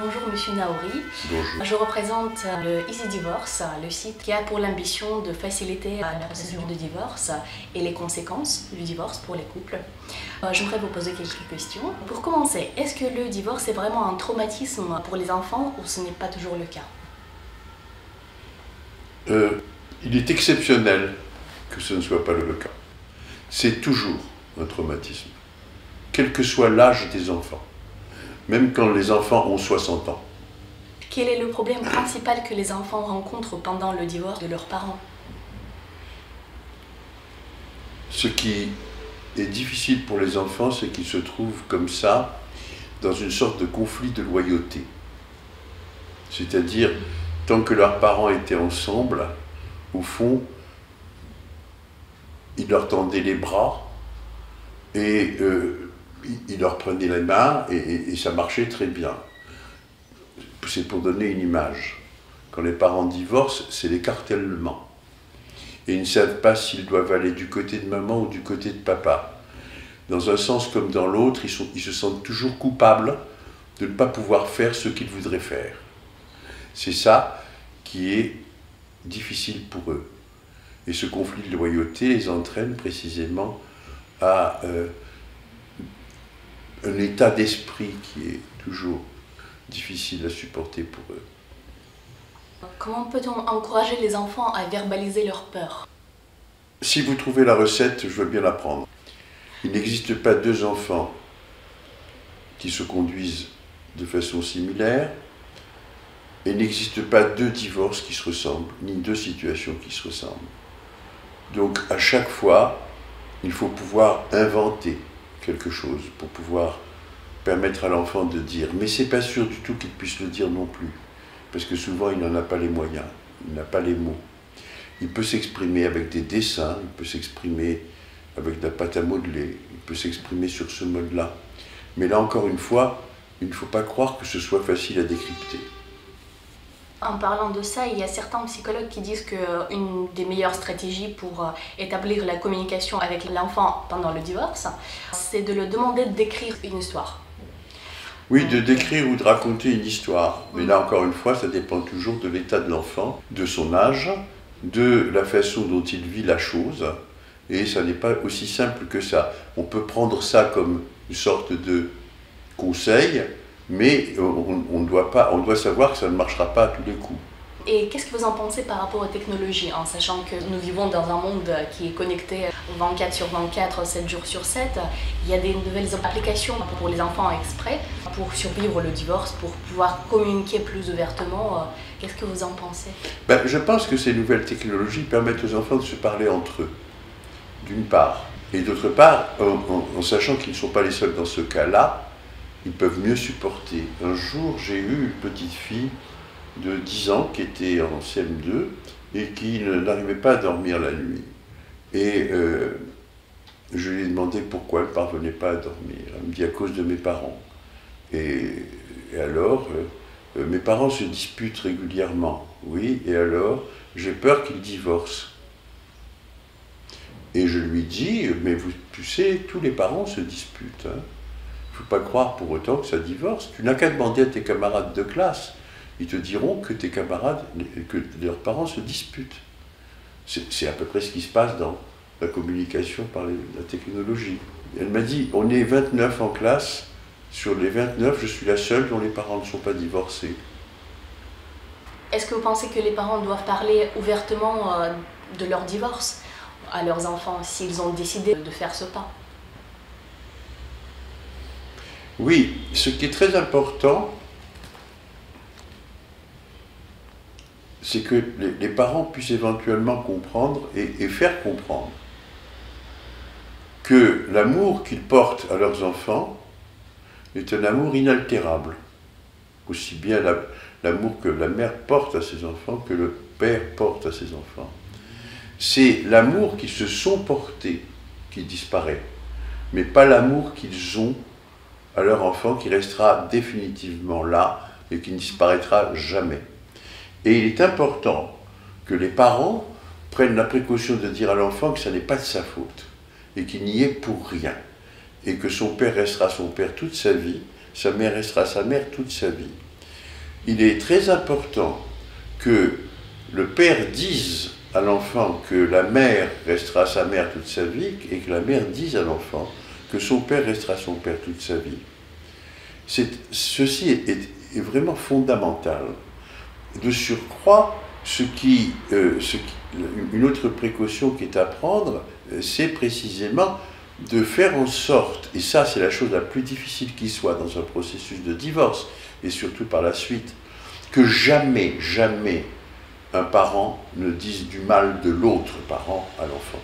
Bonjour Monsieur Naouri. Bonjour. Je représente le Easy Divorce, le site qui a pour l'ambition de faciliter la procédure de divorce et les conséquences du divorce pour les couples. J'aimerais vous poser quelques questions. Pour commencer, est-ce que le divorce est vraiment un traumatisme pour les enfants ou ce n'est pas toujours le cas? Il est exceptionnel que ce ne soit pas le cas. C'est toujours un traumatisme, quel que soit l'âge des enfants, même quand les enfants ont 60 ans. Quel est le problème principal que les enfants rencontrent pendant le divorce de leurs parents? Ce qui est difficile pour les enfants, c'est qu'ils se trouvent comme ça, dans une sorte de conflit de loyauté. C'est-à-dire, tant que leurs parents étaient ensemble, au fond, ils leur tendaient les bras et ils leur prenaient les mains et ça marchait très bien. C'est pour donner une image. Quand les parents divorcent, c'est l'écartèlement. Et ils ne savent pas s'ils doivent aller du côté de maman ou du côté de papa. Dans un sens comme dans l'autre, ils se sentent toujours coupables de ne pas pouvoir faire ce qu'ils voudraient faire. C'est ça qui est difficile pour eux. Et ce conflit de loyauté les entraîne précisément à un état d'esprit qui est toujours difficile à supporter pour eux. Comment peut-on encourager les enfants à verbaliser leurs peurs? Si vous trouvez la recette, je veux bien la prendre. Il n'existe pas deux enfants qui se conduisent de façon similaire, et il n'existe pas deux divorces qui se ressemblent, ni deux situations qui se ressemblent. Donc à chaque fois, il faut pouvoir inventer quelque chose pour pouvoir permettre à l'enfant de dire. Mais c'est pas sûr du tout qu'il puisse le dire non plus, parce que souvent il n'en a pas les moyens, il n'a pas les mots. Il peut s'exprimer avec des dessins, il peut s'exprimer avec de la pâte à modeler, il peut s'exprimer sur ce mode-là. Mais là encore une fois, il ne faut pas croire que ce soit facile à décrypter. En parlant de ça, il y a certains psychologues qui disent qu'une des meilleures stratégies pour établir la communication avec l'enfant pendant le divorce, c'est de le demander d'écrire une histoire. Oui, de décrire ou de raconter une histoire. Mais là encore une fois, ça dépend toujours de l'état de l'enfant, de son âge, de la façon dont il vit la chose. Et ça n'est pas aussi simple que ça. On peut prendre ça comme une sorte de conseil, mais on doit savoir que ça ne marchera pas à tous les coups. Et qu'est-ce que vous en pensez par rapport aux technologies, en sachant que nous vivons dans un monde qui est connecté 24 sur 24, 7 jours sur 7. Il y a des nouvelles applications pour les enfants exprès, pour survivre le divorce, pour pouvoir communiquer plus ouvertement. Qu'est-ce que vous en pensez? Je pense que ces nouvelles technologies permettent aux enfants de se parler entre eux, d'une part. Et d'autre part, en sachant qu'ils ne sont pas les seuls dans ce cas-là, ils peuvent mieux supporter. Un jour, j'ai eu une petite fille de 10 ans qui était en CM2 et qui n'arrivait pas à dormir la nuit. Et je lui ai demandé pourquoi elle ne parvenait pas à dormir. Elle me dit à cause de mes parents. Et alors, mes parents se disputent régulièrement. Oui, et alors, j'ai peur qu'ils divorcent. Et je lui dis, mais tu sais, tous les parents se disputent. Hein. Il ne faut pas croire pour autant que ça divorce. Tu n'as qu'à demander à tes camarades de classe. Ils te diront que tes camarades, que leurs parents se disputent. C'est à peu près ce qui se passe dans la communication par la technologie. Elle m'a dit, on est 29 en classe, sur les 29, je suis la seule dont les parents ne sont pas divorcés. Est-ce que vous pensez que les parents doivent parler ouvertement de leur divorce à leurs enfants s'ils ont décidé de faire ce pas? Oui, ce qui est très important, c'est que les parents puissent éventuellement comprendre et faire comprendre que l'amour qu'ils portent à leurs enfants est un amour inaltérable. Aussi bien l'amour que la mère porte à ses enfants que le père porte à ses enfants. C'est l'amour qu'ils se sont portés qui disparaît, mais pas l'amour qu'ils ont à leur enfant qui restera définitivement là et qui ne disparaîtra jamais. Et il est important que les parents prennent la précaution de dire à l'enfant que ça n'est pas de sa faute et qu'il n'y est pour rien et que son père restera son père toute sa vie, sa mère restera sa mère toute sa vie. il est très important que le père dise à l'enfant que la mère restera sa mère toute sa vie et que la mère dise à l'enfant que son père restera son père toute sa vie. Ceci est vraiment fondamental. De surcroît, une autre précaution qui est à prendre, c'est précisément de faire en sorte, et ça c'est la chose la plus difficile qui soit dans un processus de divorce, et surtout par la suite, que jamais, jamais un parent ne dise du mal de l'autre parent à l'enfant.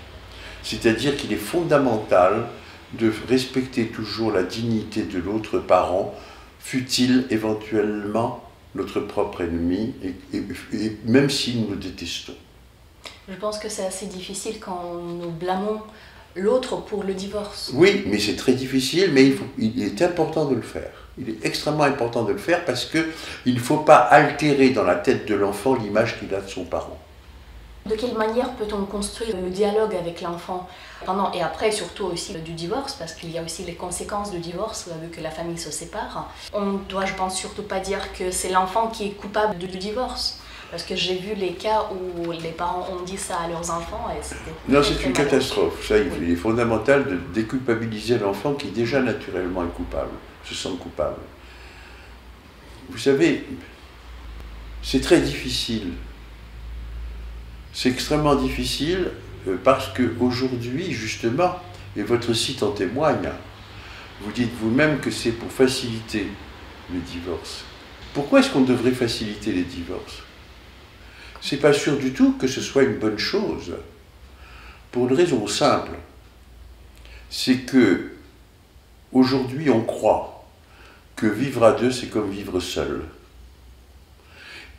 C'est-à-dire qu'il est fondamental de respecter toujours la dignité de l'autre parent, fût-il éventuellement notre propre ennemi, et même si nous le détestons. Je pense que c'est assez difficile quand nous blâmons l'autre pour le divorce. Oui, mais c'est très difficile, mais il est important de le faire. Il est extrêmement important de le faire parce qu'il ne faut pas altérer dans la tête de l'enfant l'image qu'il a de son parent. De quelle manière peut-on construire le dialogue avec l'enfant pendant et après, surtout aussi du divorce, parce qu'il y a aussi les conséquences du divorce, vu que la famille se sépare. On doit, je pense, surtout pas dire que c'est l'enfant qui est coupable du divorce. Parce que j'ai vu les cas où les parents ont dit ça à leurs enfants et c'était... Non, c'est une catastrophe. Ça, il est fondamental de déculpabiliser l'enfant qui déjà naturellement est coupable, se sent coupable. Vous savez, c'est très difficile. C'est extrêmement difficile parce qu'aujourd'hui, justement, et votre site en témoigne, vous dites vous-même que c'est pour faciliter le divorce. Pourquoi est-ce qu'on devrait faciliter les divorces ? C'est pas sûr du tout que ce soit une bonne chose. Pour une raison simple. C'est que aujourd'hui on croit que vivre à deux c'est comme vivre seul.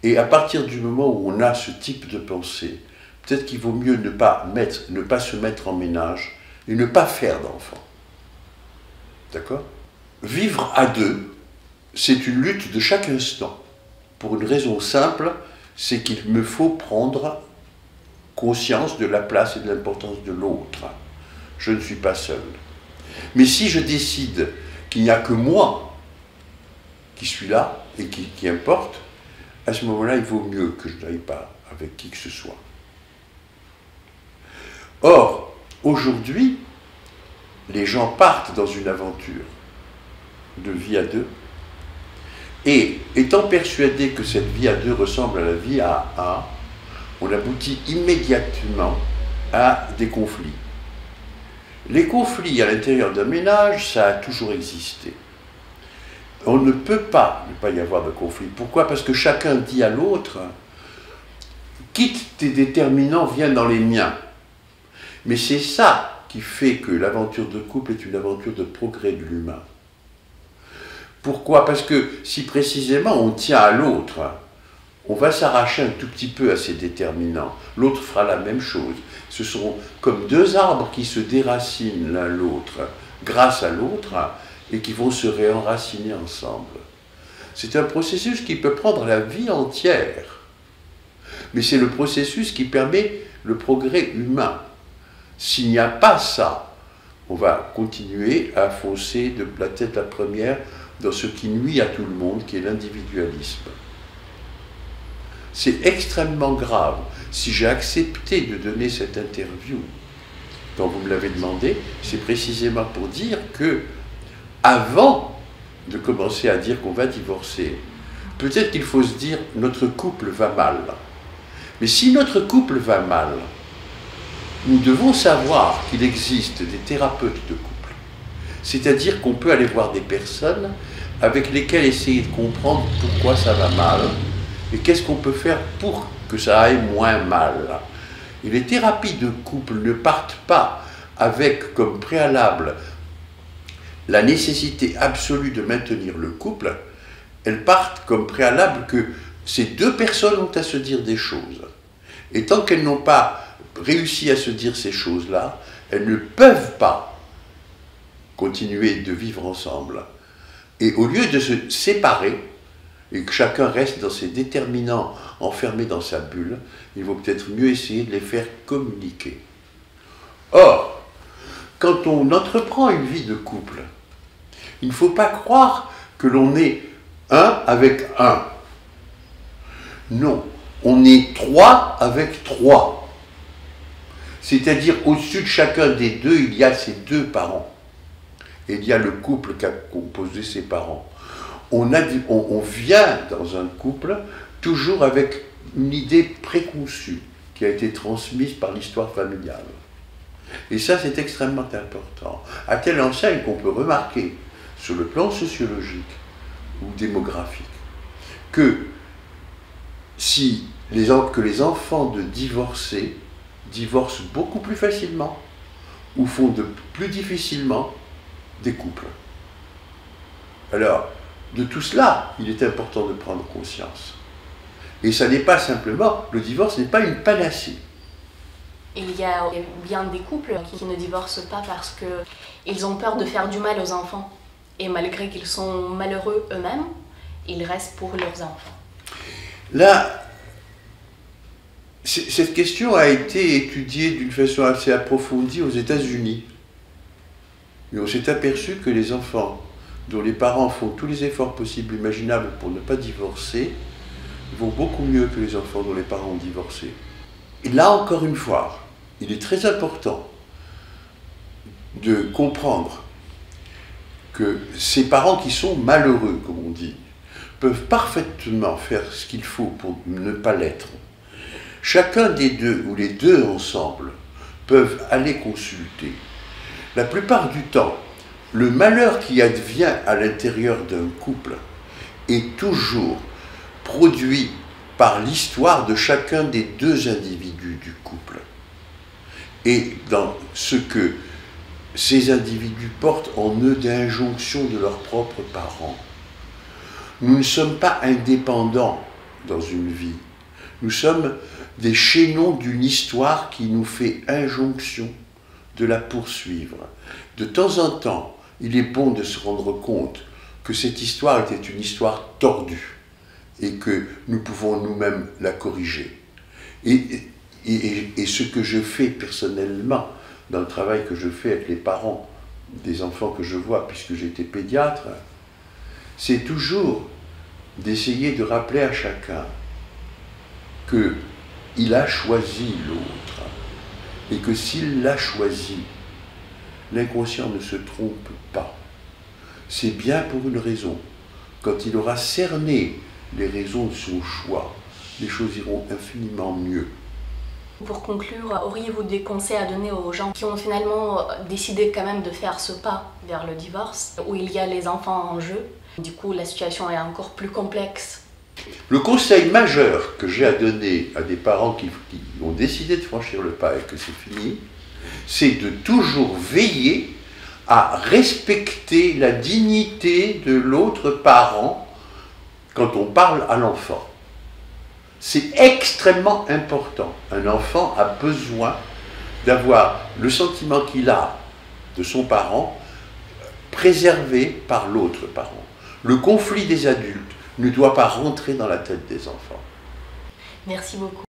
Et à partir du moment où on a ce type de pensée, peut-être qu'il vaut mieux ne pas se mettre en ménage et ne pas faire d'enfant. D'accord ? Vivre à deux, c'est une lutte de chaque instant. Pour une raison simple, c'est qu'il me faut prendre conscience de la place et de l'importance de l'autre. Je ne suis pas seul. Mais si je décide qu'il n'y a que moi qui suis là et qui importe, à ce moment-là, il vaut mieux que je n'aille pas avec qui que ce soit. Or, aujourd'hui, les gens partent dans une aventure de vie à deux, et étant persuadé que cette vie à deux ressemble à la vie à un, on aboutit immédiatement à des conflits. Les conflits à l'intérieur d'un ménage, ça a toujours existé. On ne peut pas ne pas y avoir de conflit. Pourquoi ? Parce que chacun dit à l'autre, quitte tes déterminants, viens dans les miens. Mais c'est ça qui fait que l'aventure de couple est une aventure de progrès de l'humain. Pourquoi ? Parce que si précisément on tient à l'autre, on va s'arracher un tout petit peu à ses déterminants. L'autre fera la même chose. Ce seront comme deux arbres qui se déracinent l'un l'autre grâce à l'autre et qui vont se réenraciner ensemble. C'est un processus qui peut prendre la vie entière. Mais c'est le processus qui permet le progrès humain. S'il n'y a pas ça, on va continuer à foncer de la tête la première dans ce qui nuit à tout le monde, qui est l'individualisme. C'est extrêmement grave. Si j'ai accepté de donner cette interview, quand vous me l'avez demandé, c'est précisément pour dire que, avant de commencer à dire qu'on va divorcer, peut-être qu'il faut se dire notre couple va mal. Mais si notre couple va mal, nous devons savoir qu'il existe des thérapeutes de couple. C'est-à-dire qu'on peut aller voir des personnes avec lesquelles essayer de comprendre pourquoi ça va mal et qu'est-ce qu'on peut faire pour que ça aille moins mal. Et les thérapies de couple ne partent pas avec comme préalable la nécessité absolue de maintenir le couple, elles partent comme préalable que ces deux personnes ont à se dire des choses. Et tant qu'elles n'ont pas réussi à se dire ces choses-là, elles ne peuvent pas continuer de vivre ensemble. Et au lieu de se séparer, et que chacun reste dans ses déterminants enfermés dans sa bulle, il vaut peut-être mieux essayer de les faire communiquer. Or, quand on entreprend une vie de couple, il ne faut pas croire que l'on est un avec un. Non, on est 3 avec 3. C'est-à-dire au-dessus de chacun des deux, il y a ses deux parents. Et il y a le couple qui a composé ses parents. On vient dans un couple toujours avec une idée préconçue qui a été transmise par l'histoire familiale. Et ça, c'est extrêmement important. À telle enseigne qu'on peut remarquer, sur le plan sociologique ou démographique, que les enfants de divorcés divorcent beaucoup plus facilement ou font plus difficilement des couples. Alors, de tout cela, il est important de prendre conscience. Et ça n'est pas simplement, le divorce n'est pas une panacée. Il y a bien des couples qui ne divorcent pas parce qu'ils ont peur de faire du mal aux enfants. Et malgré qu'ils sont malheureux eux-mêmes, ils restent pour leurs enfants. Là, cette question a été étudiée d'une façon assez approfondie aux États-Unis. Et on s'est aperçu que les enfants dont les parents font tous les efforts possibles et imaginables pour ne pas divorcer vont beaucoup mieux que les enfants dont les parents ont divorcé. Et là, encore une fois, il est très important de comprendre que ces parents qui sont malheureux, comme on dit, peuvent parfaitement faire ce qu'il faut pour ne pas l'être. Chacun des deux, ou les deux ensemble, peuvent aller consulter. La plupart du temps, le malheur qui advient à l'intérieur d'un couple est toujours produit par l'histoire de chacun des deux individus du couple. Et dans ce que ces individus portent en eux d'injonction de leurs propres parents. Nous ne sommes pas indépendants dans une vie. Nous sommes des chaînons d'une histoire qui nous fait injonction de la poursuivre. De temps en temps, il est bon de se rendre compte que cette histoire était une histoire tordue et que nous pouvons nous-mêmes la corriger. Et ce que je fais personnellement, dans le travail que je fais avec les parents des enfants que je vois, puisque j'ai été pédiatre, c'est toujours d'essayer de rappeler à chacun qu'il a choisi l'autre, et que s'il l'a choisi, l'inconscient ne se trompe pas. C'est bien pour une raison. Quand il aura cerné les raisons de son choix, les choses iront infiniment mieux. Pour conclure, auriez-vous des conseils à donner aux gens qui ont finalement décidé quand même de faire ce pas vers le divorce, où il y a les enfants en jeu? Du coup, la situation est encore plus complexe. Le conseil majeur que j'ai à donner à des parents qui ont décidé de franchir le pas et que c'est fini, c'est de toujours veiller à respecter la dignité de l'autre parent quand on parle à l'enfant. C'est extrêmement important. Un enfant a besoin d'avoir le sentiment qu'il a de son parent préservé par l'autre parent. Le conflit des adultes ne doit pas rentrer dans la tête des enfants. Merci beaucoup.